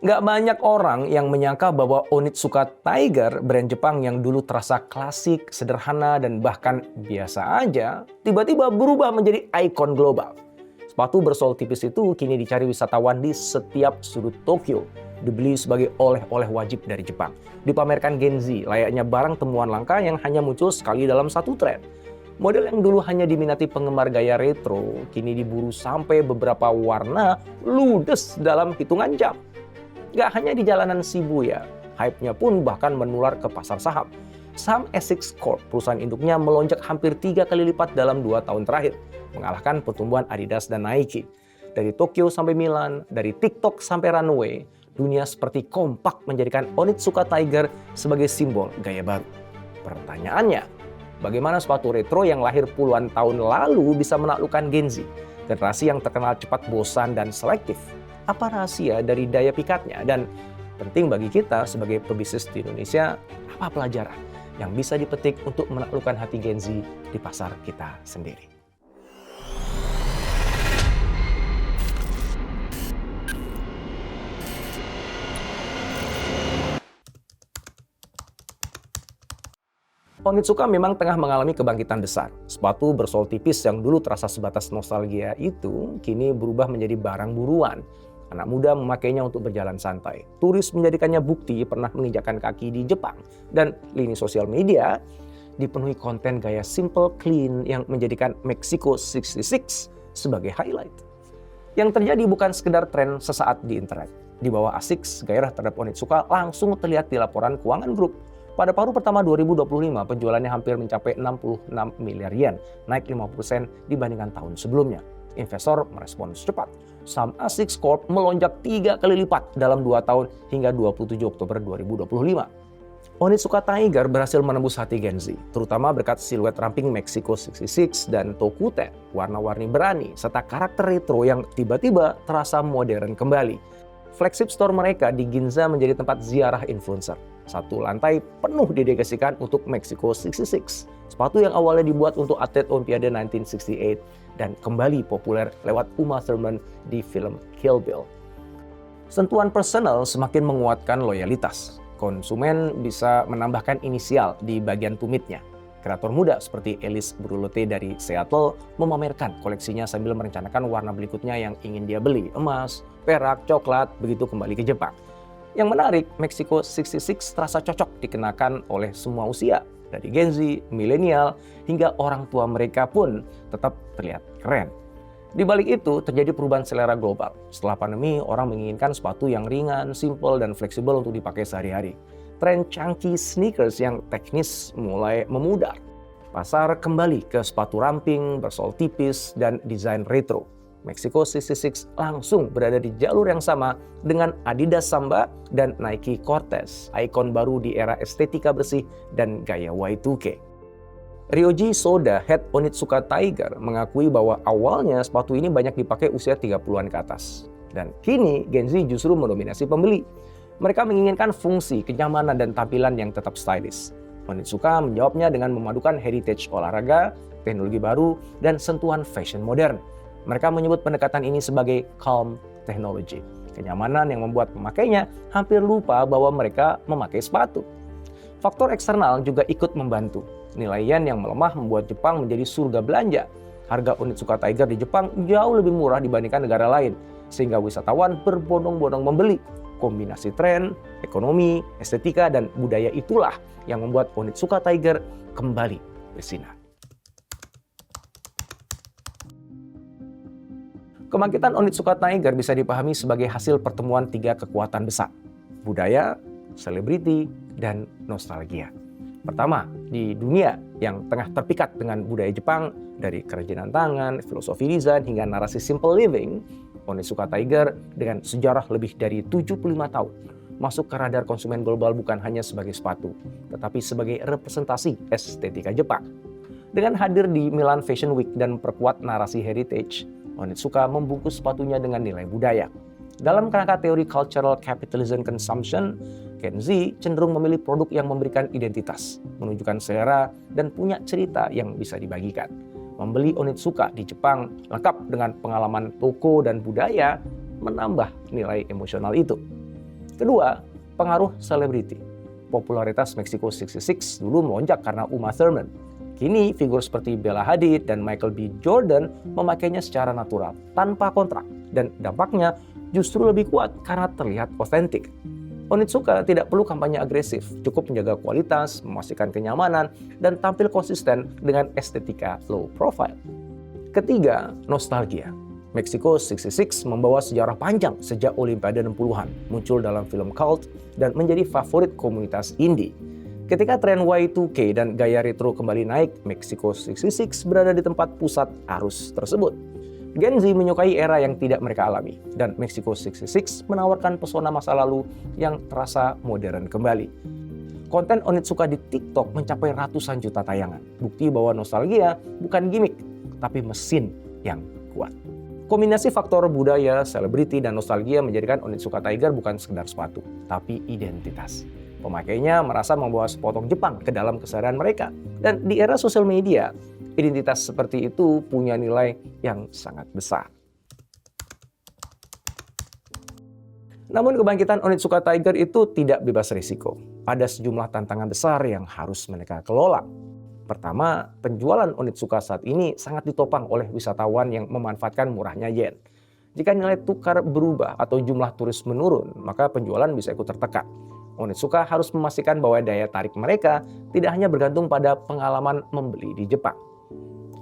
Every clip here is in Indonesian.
Nggak banyak orang yang menyangka bahwa Onitsuka Tiger, brand Jepang yang dulu terasa klasik, sederhana, dan bahkan biasa aja, tiba-tiba berubah menjadi ikon global. Sepatu bersol tipis itu kini dicari wisatawan di setiap sudut Tokyo. Dibeli sebagai oleh-oleh wajib dari Jepang. Dipamerkan Gen Z, layaknya barang temuan langka yang hanya muncul sekali dalam satu tren. Model yang dulu hanya diminati penggemar gaya retro, kini diburu sampai beberapa warna ludes dalam hitungan jam. Gak hanya di jalanan Shibuya, hype-nya pun bahkan menular ke pasar saham. Saham Essex Corp, perusahaan induknya, melonjak hampir 3 kali lipat dalam 2 tahun terakhir, mengalahkan pertumbuhan Adidas dan Nike. Dari Tokyo sampai Milan, dari TikTok sampai runway, dunia seperti kompak menjadikan Onitsuka Tiger sebagai simbol gaya baru. Pertanyaannya, bagaimana sepatu retro yang lahir puluhan tahun lalu bisa menaklukkan Gen Z, generasi yang terkenal cepat bosan dan selektif? Apa rahasia dari daya pikatnya? Dan penting bagi kita sebagai pebisnis di Indonesia, apa pelajaran yang bisa dipetik untuk menaklukkan hati Gen Z di pasar kita sendiri? Onitsuka memang tengah mengalami kebangkitan besar. Sepatu bersol tipis yang dulu terasa sebatas nostalgia itu kini berubah menjadi barang buruan. Anak muda memakainya untuk berjalan santai. Turis menjadikannya bukti pernah menginjakkan kaki di Jepang. Dan lini sosial media dipenuhi konten gaya simple clean yang menjadikan Mexico 66 sebagai highlight. Yang terjadi bukan sekedar tren sesaat di internet. Di bawah ASICS, gairah terhadap Onitsuka langsung terlihat di laporan keuangan grup. Pada paruh pertama 2025, penjualannya hampir mencapai 66 miliar yen, naik 50% dibandingkan tahun sebelumnya. Investor merespons cepat. Saham ASICS Corp melonjak 3 kali lipat dalam 2 tahun hingga 27 Oktober 2025. Onitsuka Tiger berhasil menembus hati Gen Z, terutama berkat siluet ramping Mexico 66 dan Tokuten, warna-warni berani, serta karakter retro yang tiba-tiba terasa modern kembali. Flagship store mereka di Ginza menjadi tempat ziarah influencer. Satu lantai penuh didedikasikan untuk Mexico 66. Sepatu yang awalnya dibuat untuk atlet Olimpiade 1968 dan kembali populer lewat Uma Thurman di film Kill Bill. Sentuhan personal semakin menguatkan loyalitas. Konsumen bisa menambahkan inisial di bagian tumitnya. Kreator muda seperti Elise Brulote dari Seattle memamerkan koleksinya sambil merencanakan warna berikutnya yang ingin dia beli. Emas, perak, coklat, begitu kembali ke Jepang. Yang menarik, Mexico 66 terasa cocok dikenakan oleh semua usia. Dari Gen Z, milenial, hingga orang tua mereka pun tetap terlihat keren. Di balik itu, terjadi perubahan selera global. Setelah pandemi, orang menginginkan sepatu yang ringan, simple, dan fleksibel untuk dipakai sehari-hari. Tren chunky sneakers yang teknis mulai memudar. Pasar kembali ke sepatu ramping, bersol tipis, dan desain retro. Mexico 66 langsung berada di jalur yang sama dengan Adidas Samba dan Nike Cortez, ikon baru di era estetika bersih dan gaya Y2K. Ryoji Soda, head Onitsuka Tiger, mengakui bahwa awalnya sepatu ini banyak dipakai usia 30-an ke atas. Dan kini Gen Z justru mendominasi pembeli. Mereka menginginkan fungsi, kenyamanan, dan tampilan yang tetap stylish. Onitsuka menjawabnya dengan memadukan heritage olahraga, teknologi baru, dan sentuhan fashion modern. Mereka menyebut pendekatan ini sebagai calm technology. Kenyamanan yang membuat pemakainya hampir lupa bahwa mereka memakai sepatu. Faktor eksternal juga ikut membantu. Nilai yen yang melemah membuat Jepang menjadi surga belanja. Harga Onitsuka Tiger di Jepang jauh lebih murah dibandingkan negara lain, sehingga wisatawan berbondong-bondong membeli. Kombinasi tren, ekonomi, estetika, dan budaya itulah yang membuat Onitsuka Tiger kembali bersinar. Kebangkitan Onitsuka Tiger bisa dipahami sebagai hasil pertemuan 3 kekuatan besar: budaya, selebriti, dan nostalgia. Pertama, di dunia yang tengah terpikat dengan budaya Jepang, dari kerajinan tangan, filosofi desain, hingga narasi simple living, Onitsuka Tiger dengan sejarah lebih dari 75 tahun masuk ke radar konsumen global bukan hanya sebagai sepatu, tetapi sebagai representasi estetika Jepang. Dengan hadir di Milan Fashion Week dan perkuat narasi heritage, Onitsuka membungkus sepatunya dengan nilai budaya. Dalam kerangka teori cultural capitalism consumption, Gen Z cenderung memilih produk yang memberikan identitas, menunjukkan selera, dan punya cerita yang bisa dibagikan. Membeli Onitsuka di Jepang lengkap dengan pengalaman toko dan budaya menambah nilai emosional itu. Kedua, pengaruh selebriti. Popularitas Mexico 66 dulu melonjak karena Uma Thurman. Kini figur seperti Bella Hadid dan Michael B. Jordan memakainya secara natural, tanpa kontrak. Dan dampaknya justru lebih kuat karena terlihat otentik. Onitsuka tidak perlu kampanye agresif, cukup menjaga kualitas, memastikan kenyamanan, dan tampil konsisten dengan estetika low profile. Ketiga, nostalgia. Mexico 66 membawa sejarah panjang sejak Olimpiade 60-an, muncul dalam film cult dan menjadi favorit komunitas indie. Ketika tren Y2K dan gaya retro kembali naik, Mexico 66 berada di tempat pusat arus tersebut. Gen Z menyukai era yang tidak mereka alami, dan Mexico 66 menawarkan pesona masa lalu yang terasa modern kembali. Konten Onitsuka di TikTok mencapai ratusan juta tayangan, bukti bahwa nostalgia bukan gimmick, tapi mesin yang kuat. Kombinasi faktor budaya, selebriti, dan nostalgia menjadikan Onitsuka Tiger bukan sekedar sepatu, tapi identitas. Pemakainya merasa membawa sepotong Jepang ke dalam keseharian mereka. Dan di era sosial media, identitas seperti itu punya nilai yang sangat besar. Namun kebangkitan Onitsuka Tiger itu tidak bebas risiko. Ada sejumlah tantangan besar yang harus mereka kelola. Pertama, penjualan Onitsuka saat ini sangat ditopang oleh wisatawan yang memanfaatkan murahnya yen. Jika nilai tukar berubah atau jumlah turis menurun, maka penjualan bisa ikut tertekan. Onitsuka harus memastikan bahwa daya tarik mereka tidak hanya bergantung pada pengalaman membeli di Jepang.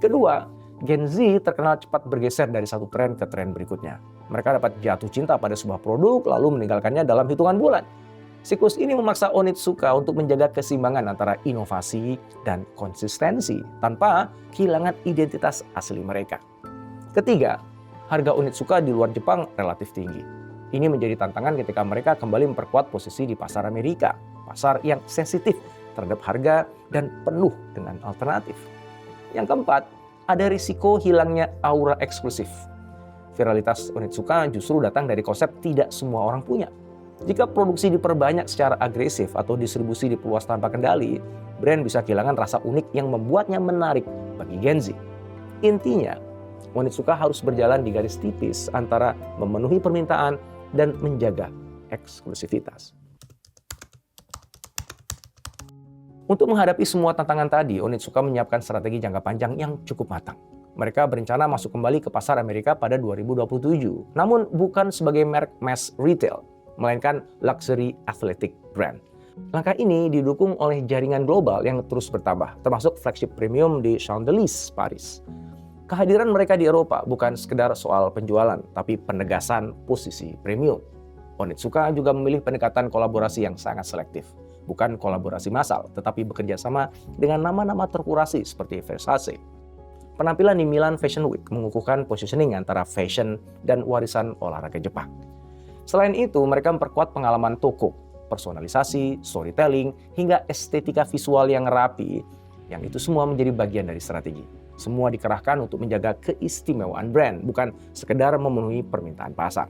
Kedua, Gen Z terkenal cepat bergeser dari satu tren ke tren berikutnya. Mereka dapat jatuh cinta pada sebuah produk lalu meninggalkannya dalam hitungan bulan. Siklus ini memaksa Onitsuka untuk menjaga keseimbangan antara inovasi dan konsistensi tanpa kehilangan identitas asli mereka. Ketiga, harga Onitsuka di luar Jepang relatif tinggi. Ini menjadi tantangan ketika mereka kembali memperkuat posisi di pasar Amerika, pasar yang sensitif terhadap harga dan penuh dengan alternatif. Yang keempat, ada risiko hilangnya aura eksklusif. Viralitas Onitsuka justru datang dari konsep tidak semua orang punya. Jika produksi diperbanyak secara agresif atau distribusi diperluas tanpa kendali, brand bisa kehilangan rasa unik yang membuatnya menarik bagi Gen Z. Intinya, Onitsuka harus berjalan di garis tipis antara memenuhi permintaan dan menjaga eksklusivitas. Untuk menghadapi semua tantangan tadi, Onitsuka menyiapkan strategi jangka panjang yang cukup matang. Mereka berencana masuk kembali ke pasar Amerika pada 2027, namun bukan sebagai merek mass retail, melainkan luxury athletic brand. Langkah ini didukung oleh jaringan global yang terus bertambah, termasuk flagship premium di Champs-Élysées, Paris. Kehadiran mereka di Eropa bukan sekedar soal penjualan, tapi penegasan posisi premium. Onitsuka juga memilih pendekatan kolaborasi yang sangat selektif. Bukan kolaborasi massal, tetapi bekerja sama dengan nama-nama terkurasi seperti Versace. Penampilan di Milan Fashion Week mengukuhkan positioning antara fashion dan warisan olahraga Jepang. Selain itu, mereka memperkuat pengalaman toko, personalisasi, storytelling, hingga estetika visual yang rapi, yang itu semua menjadi bagian dari strategi. Semua dikerahkan untuk menjaga keistimewaan brand, bukan sekedar memenuhi permintaan pasar.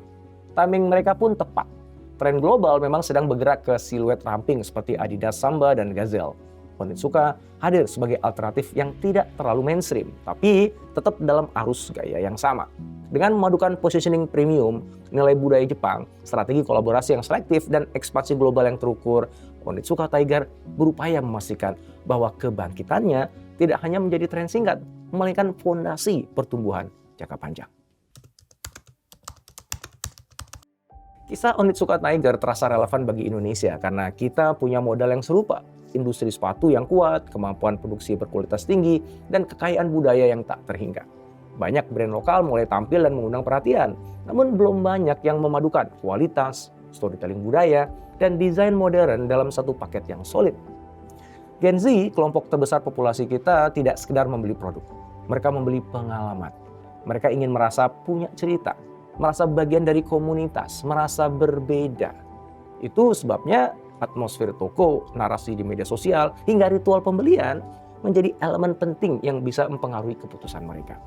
Timing mereka pun tepat. Tren global memang sedang bergerak ke siluet ramping seperti Adidas Samba dan Gazelle. Onitsuka hadir sebagai alternatif yang tidak terlalu mainstream, tapi tetap dalam arus gaya yang sama. Dengan memadukan positioning premium, nilai budaya Jepang, strategi kolaborasi yang selektif, dan ekspansi global yang terukur, Onitsuka Tiger berupaya memastikan bahwa kebangkitannya tidak hanya menjadi tren singkat, melainkan fondasi pertumbuhan jangka panjang. Kisah Onitsuka Tiger terasa relevan bagi Indonesia karena kita punya modal yang serupa. Industri sepatu yang kuat, kemampuan produksi berkualitas tinggi, dan kekayaan budaya yang tak terhingga. Banyak brand lokal mulai tampil dan mengundang perhatian, namun belum banyak yang memadukan kualitas, storytelling budaya, dan desain modern dalam satu paket yang solid. Gen Z, kelompok terbesar populasi kita, tidak sekedar membeli produk. Mereka membeli pengalaman. Mereka ingin merasa punya cerita, merasa bagian dari komunitas, merasa berbeda. Itu sebabnya atmosfer toko, narasi di media sosial, hingga ritual pembelian menjadi elemen penting yang bisa mempengaruhi keputusan mereka.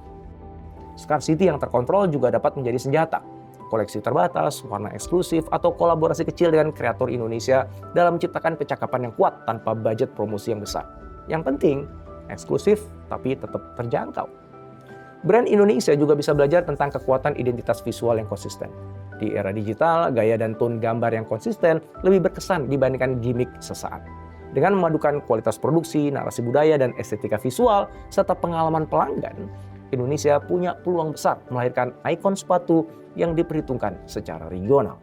Scarcity yang terkontrol juga dapat menjadi senjata. Koleksi terbatas, warna eksklusif, atau kolaborasi kecil dengan kreator Indonesia dalam menciptakan percakapan yang kuat tanpa budget promosi yang besar. Yang penting, eksklusif tapi tetap terjangkau. Brand Indonesia juga bisa belajar tentang kekuatan identitas visual yang konsisten. Di era digital, gaya dan tone gambar yang konsisten lebih berkesan dibandingkan gimmick sesaat. Dengan memadukan kualitas produksi, narasi budaya, dan estetika visual, serta pengalaman pelanggan, Indonesia punya peluang besar melahirkan ikon sepatu yang diperhitungkan secara regional.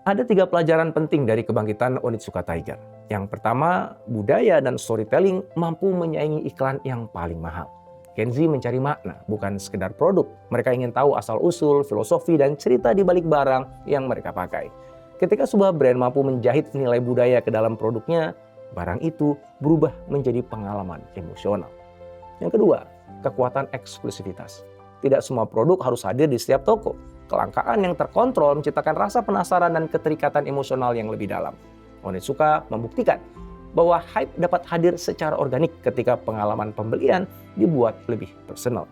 Ada 3 pelajaran penting dari kebangkitan Onitsuka Tiger. Yang pertama, budaya dan storytelling mampu menyaingi iklan yang paling mahal. Gen Z mencari makna, bukan sekedar produk. Mereka ingin tahu asal-usul, filosofi, dan cerita di balik barang yang mereka pakai. Ketika sebuah brand mampu menjahit nilai budaya ke dalam produknya, barang itu berubah menjadi pengalaman emosional. Yang kedua, kekuatan eksklusivitas. Tidak semua produk harus hadir di setiap toko. Kelangkaan yang terkontrol menciptakan rasa penasaran dan keterikatan emosional yang lebih dalam. Onitsuka membuktikan bahwa hype dapat hadir secara organik ketika pengalaman pembelian dibuat lebih personal.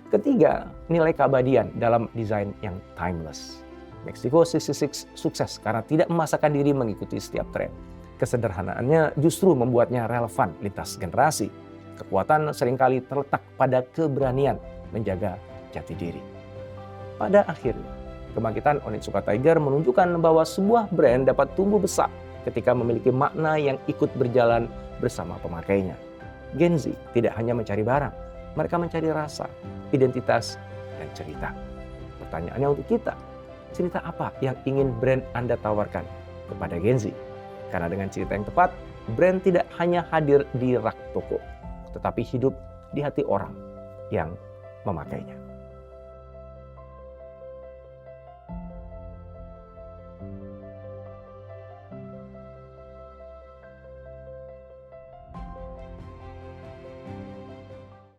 Ketiga, nilai keabadian dalam desain yang timeless. Mexico 66 sukses karena tidak memaksakan diri mengikuti setiap tren. Kesederhanaannya justru membuatnya relevan lintas generasi. Kekuatan seringkali terletak pada keberanian menjaga jati diri. Pada akhirnya, kebangkitan Onitsuka Tiger menunjukkan bahwa sebuah brand dapat tumbuh besar ketika memiliki makna yang ikut berjalan bersama pemakainya. Gen Z tidak hanya mencari barang, mereka mencari rasa, identitas, dan cerita. Pertanyaannya untuk kita, cerita apa yang ingin brand Anda tawarkan kepada Gen Z? Karena dengan cerita yang tepat, brand tidak hanya hadir di rak toko, tetapi hidup di hati orang yang memakainya.